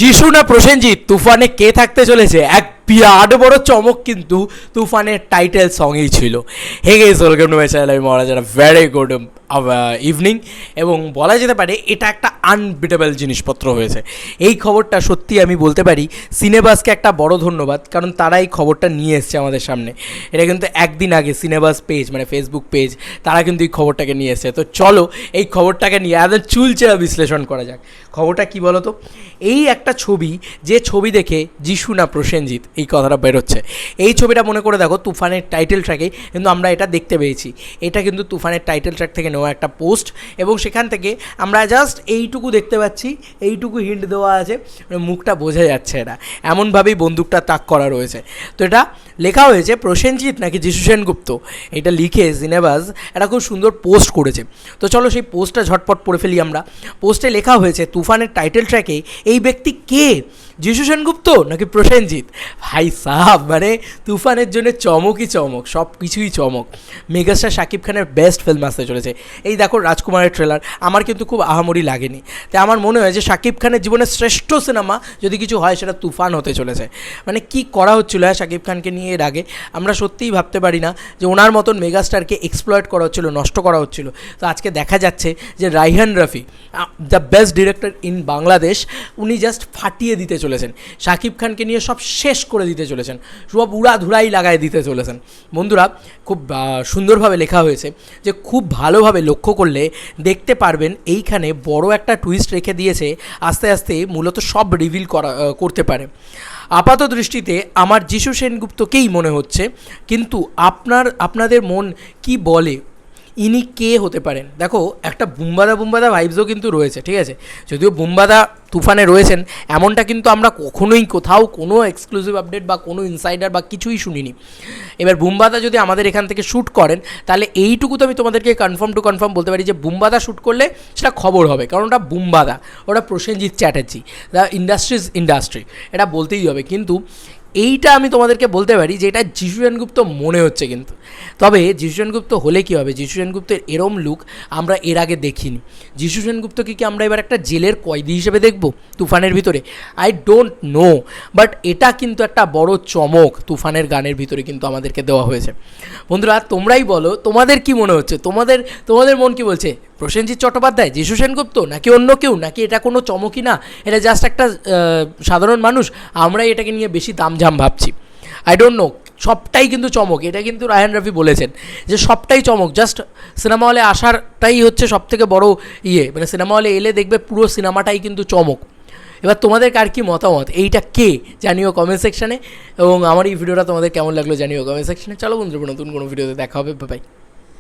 যিশু না প্রসেনজিৎ, তুফানে কে থাকতে চলেছে? এক বিরাট বড় চমক কিন্তু তুফানের টাইটেল সঙ্গেই ছিল। Hey guys, welcome to my channel. আমি মহারাজ, ভেরি গুড ইভিনিং। এবং বলা যেতে পারে এটা একটা আনবিটেবল জিনিসপত্র হয়েছে। এই খবরটা সত্যি আমি বলতে পারি সিনেবাসকে একটা বড় ধন্যবাদ, কারণ তারা এই খবরটা নিয়ে এসছে আমাদের সামনে। এটা কিন্তু একদিন আগে সিনেবাস পেজ, মানে ফেসবুক পেজ, তারা কিন্তু এই খবরটাকে নিয়ে এসছে। তো চলো এই খবরটাকে নিয়ে একদম চুলচেরা বিশ্লেষণ করা যাক। খবরটা কী বলো তো? এই একটা ছবি, যে ছবি দেখে যিশু না প্রসেনজিৎ এই কথাটা বেরোচ্ছে। এই ছবিটা মনে করে দেখো, তুফানের টাইটেল ট্র্যাকে কিন্তু আমরা এটা দেখতে পেয়েছি। এটা কিন্তু তুফানের টাইটেল ট্র্যাক থেকে নেওয়া একটা পোস্ট, এবং সেখান থেকে আমরা জাস্ট এইটুকু দেখতে পাচ্ছি, এইটুকু হিন্ট দেওয়া আছে, মুখটা বোঝা যাচ্ছে এটা এমনভাবেই বন্দুকটা তাক করা রয়েছে। তো এটা লেখা হয়েছে প্রসেনজিৎ নাকি যিশু সেনগুপ্ত, এটা লিখে সিনেবাস একটা খুব সুন্দর পোস্ট করেছে। তো চলো সেই পোস্টটা ঝটপট পড়ে ফেলি আমরা। পোস্টে লেখা হয়েছে তুফানের টাইটেল ট্র্যাকে এই ব্যক্তি কে, যিশু সেনগুপ্ত নাকি প্রসেনজিৎ? ভাই সাহাব, মানে তুফানের জন্য চমকই চমক, সব কিছুই চমক। মেগাস্টার শাকিব খানের বেস্ট ফিল্ম আসতে চলেছে। এই দেখো রাজকুমারের ট্রেলার, আমার কিন্তু খুব আহামরি লাগেনি। তাই আমার মনে হয় যে শাকিব খানের জীবনের শ্রেষ্ঠ সিনেমা যদি কিছু হয় সেটা তুফান হতে চলেছে। মানে কি করা হচ্ছিল শাকিব খানকে নিয়ে এর আগে, আমরা সত্যিই ভাবতে পারি না যে ওনার মতন মেগাস্টারকে এক্সপ্লয়েট করা হচ্ছিল, নষ্ট করা হচ্ছিল। তো আজকে দেখা যাচ্ছে যে Raihan Rafi, the best director in Bangladesh, উনি জাস্ট ফাটিয়ে দিতে চলেছেন। শাকিব খানকে নিয়ে সব শেষ করে দিতে চলেছেন, সব উড়াধুরাই লাগাই দিতে চলেছেন। বন্ধুরা, খুব সুন্দরভাবে লেখা হয়েছে যে খুব ভালোভাবে লক্ষ্য করলে দেখতে পারবেন এইখানে বড় একটা টুইস্ট রেখে দিয়েছে। আস্তে আস্তে মূলত সব রিভিল করতে পারে। আপাত দৃষ্টিতে আমার যিশু সেনগুপ্তকেই মনে হচ্ছে, কিন্তু আপনাদের মন কি বলে ইনি কে হতে পারেন? দেখো, একটা বুম্বাদা ভাইবসও কিন্তু রয়েছে, ঠিক আছে? যদিও বুম্বাদা তুফানে রয়েছেন এমনটা কিন্তু আমরা কখনোই কোথাও কোনো এক্সক্লুসিভ আপডেট বা কোনো ইনসাইডার বা কিছুই শুনিনি। এবার বুম্বাদা যদি আমাদের এখান থেকে শ্যুট করেন, তাহলে এইটুকু তো আমি তোমাদেরকে কনফার্ম বলতে পারি যে বুম্বাদা শ্যুট করলে সেটা খবর হবে, কারণ ওটা বুম্বাদা, ওটা প্রসেনজিৎ চ্যাটার্জি, দ্য ইন্ডাস্ট্রি, এটা বলতেই হবে। কিন্তু এইটা আমি তোমাদেরকে বলতে পারি যে এটা যিশু সেনগুপ্ত মনে হচ্ছে। কিন্তু তবে যিশু সেনগুপ্ত হলে কী হবে? যিশু সেনগুপ্তের এরম লুক আমরা এর আগে দেখিনি। যিশু সেনগুপ্তকে কি আমরা এবার একটা জেলের কয়েদি হিসেবে দেখব তুফানের ভিতরে? আই ডোন্ট নো, বাট এটা কিন্তু একটা বড় চমক তুফানের গানের ভিতরে কিন্তু আমাদেরকে দেওয়া হয়েছে। বন্ধুরা, তোমরাই বলো তোমাদের কি মনে হচ্ছে, তোমাদের মন কি বলছে? প্রসেনজিৎ চট্টোপাধ্যায়, যিশু সেনগুপ্ত, নাকি অন্য কেউ, নাকি এটা কোনো চমকই না, এটা জাস্ট একটা সাধারণ মানুষ, আমরাই এটাকে নিয়ে বেশি তামঝাম ভাবছি? আই ডোন্ট নো, সবটাই কিন্তু চমক। এটা কিন্তু রায়হান রাফি বলেছেন যে সবটাই চমক, জাস্ট সিনেমা হলে আসারটাই হচ্ছে সবথেকে বড় মানে সিনেমা হলে এলে দেখবে পুরো সিনেমাটাই কিন্তু চমক। এবার তোমাদের কার কী মতামত, এইটা কে জানিও কমেন্ট সেকশানে, এবং আমার এই ভিডিওটা তোমাদের কেমন লাগলো জানিও কমেন্ট সেকশানে। চলো বন্ধুরা, নতুন কোনো ভিডিওতে দেখা হবে, বাই।